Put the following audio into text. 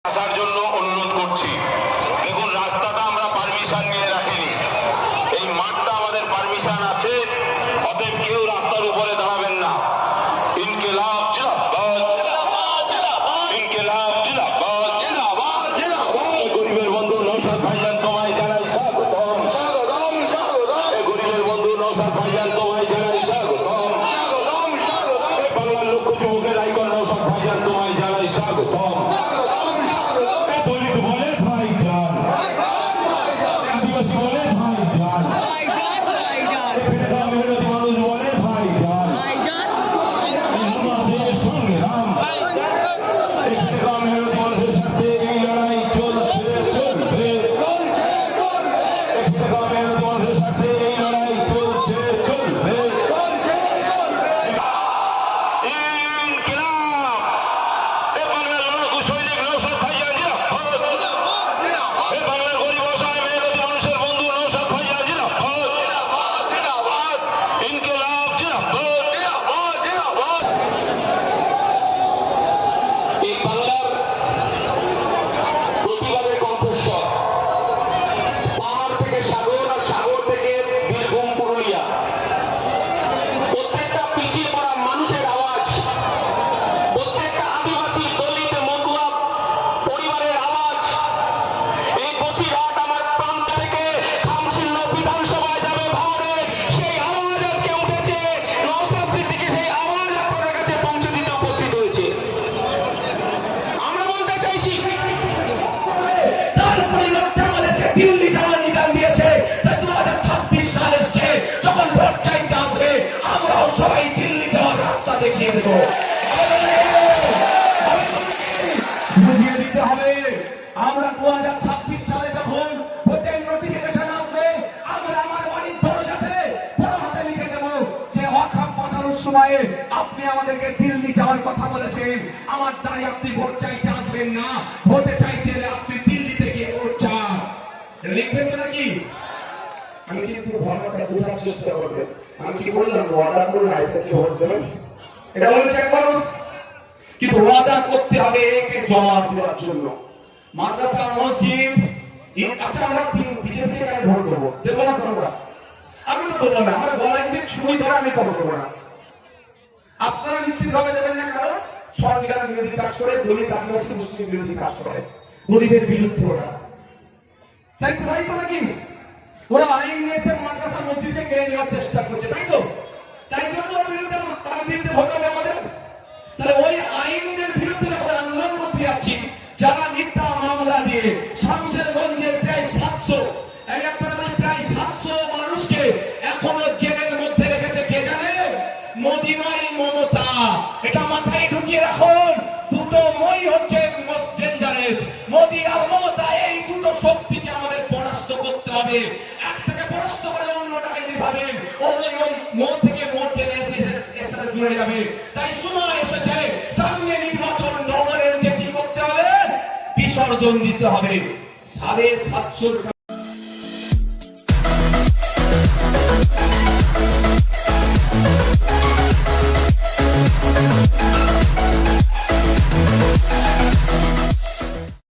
আসার জন্য অনুরোধ করছি। দেখুন, রাস্তাটা আমরা পারমিশন নিয়ে রাখিনি, এই মাঠটা আমাদের পারমিশন আছে, অতএব কেউ রাস্তার উপরে দাঁড়াবেন না। ইনকিলাব জিন্দাবাদ, ইনকিলাব জিন্দাবাদ, জিন্দাবাদ, জিন্দাবাদ। গরিবের বন্ধু নওশাদ ভাইজান, তোমায় জানাই স্বাগতম, স্বাগতম, স্বাগতম। গরিবের বন্ধু নওশাদ ভাইজান, তোমায় জানাই স্বাগতম, স্বাগতম, স্বাগতম। বাংলার লক্ষ্য যুবকের আইকন নওশাদ ভাইজান, তোমায় জানাই স্বাগতম। দলিত বলে ভাইজান, আদিবাসী বলে ভাইজান, মেহনতি মানুষ বলে ভাইজান, আমাদের সংগ্রাম, মেহনতি মানুষের সাথে এই লড়াই চলছে, চলবে। মেহনতি মানুষের সাথে এই লড়াই চলছে, চলবে। ইনকিলাব, এ বাংলার লড়াকু সৈনিক নওশাদ ভাইজান জিন্দাবাদ, এ বাংলার গরিব অসহায় মেহনতি মানুষের বন্ধু নওশাদ ভাইজান জিন্দাবাদ, জিন্দাবাদ। ইনকিলাব জিন্দাবাদ, জিন্দাবাদ, জিন্দাবাদ। এই বাংলার প্রতিবাদের কণ্ঠস্বর, পাহাড় থেকে সাগর আর সাগর থেকে বীরভূম পুরুলিয়া, প্রত্যেকটা পিছিয়ে পড়া মানুষের আওয়াজ, প্রত্যেকটা আদিবাসী দলিত মতুয়া পরিবারের আওয়াজ। এই বসিরহাট আমার প্রান্ত থেকে খামশিল্য বিধানসভায় যাবে ভাবে, সেই আওয়াজ আজকে উঠেছে। নওশাদ সিদ্দিকী সেই আওয়াজ আপনাদের কাছে পৌঁছে দিতে উপস্থিত হয়েছে। আমরা বলতে চাইছি, তার পরিবর্তে আমাদেরকে দিল্লি যাওয়ার নিদান দিয়েছে। তাই 2026 সাল এসছে, যখন ভোট চাইতে আসবে আমরাও সবাই দিল্লি যাওয়ার রাস্তা দেখিয়ে দেব। বুঝিয়ে দিতে হবে, আমরা 2026 সালে যখন ভোটের নোটিফিকেশন আসবে, আমরা আমার বাড়ির দরজাতে বড় হাতে লিখে দেব যে ওয়াকফ বাঁচানোর সময়ে আপনি আমাদেরকে দিল্লি যাওয়ার কথা বলেছেন, আমার দ্বারে আপনি ভোট চাইতে আসবেন না, ভোটে চাইতে এলে আপনি দিল্লিতে গিয়ে ভোট চান। লিখবেন তো নাকি? আমি কিন্তু ভাবনাটা বোঝার চেষ্টা করবেন। আমি কি বললাম? ওয়াদা করুন আজকে কি ভোট দেবেন, এটা বলেছে একবার, কিন্তু ওয়াদা করতে হবে একে জমা দেওয়ার জন্য। মাদ্রাসা, মসজিদ, আচ্ছা আমরা বিজেপি কে ভোট দেবো, দেবো না তোমরা? আমি তো দেবো না, আমার গলায় যদি ছুরি ধরে আমি ভোট দেবো না। আপনারা নিশ্চিত ভাবে দেবেন না, কারণ সংবিধান বিরোধী কাজ করে, দলিত আদিবাসী মুসলিম বিরোধী কাজ করে, গরিবের বিরুদ্ধে ওরা। তাই তো, তাই তো নাকি? ওরা আইন নিয়ে এসে মাদ্রাসা মসজিদে কেড়ে নেওয়ার চেষ্টা করছে, তাই তো? তাই জন্য ওর বিরুদ্ধে, তার বিরুদ্ধে ভোট হবে আমাদের। তাহলে ওই আইনের বিরুদ্ধে আমরা আন্দোলন করতে যাচ্ছি, যারা মিথ্যা মামলা দিয়ে শামশেরগঞ্জের প্রায় 700 প্রায় 700 মানুষকে এখনো জেলের মধ্যে রেখেছে। কে জানে? মোদি নয়, মমতা। এটা মাথায় ঢুকিয়ে রাখুন, দুটো মই হচ্ছে মোস্ট ডেঞ্জারাস। মোদি আর মমতা, এই দুটো শক্তিকে আমাদের পরাস্ত করতে হবে। একটাকে পরাস্ত করে অন্যটাকে নিভাবেন, ওই মো থেকে মোট টেনে এর সাথে জুড়ে যাবে। তাই সময় এসেছে, সামনে নির্বাচন, ডবলের যে কি করতে হবে, বিসর্জন দিতে হবে। 750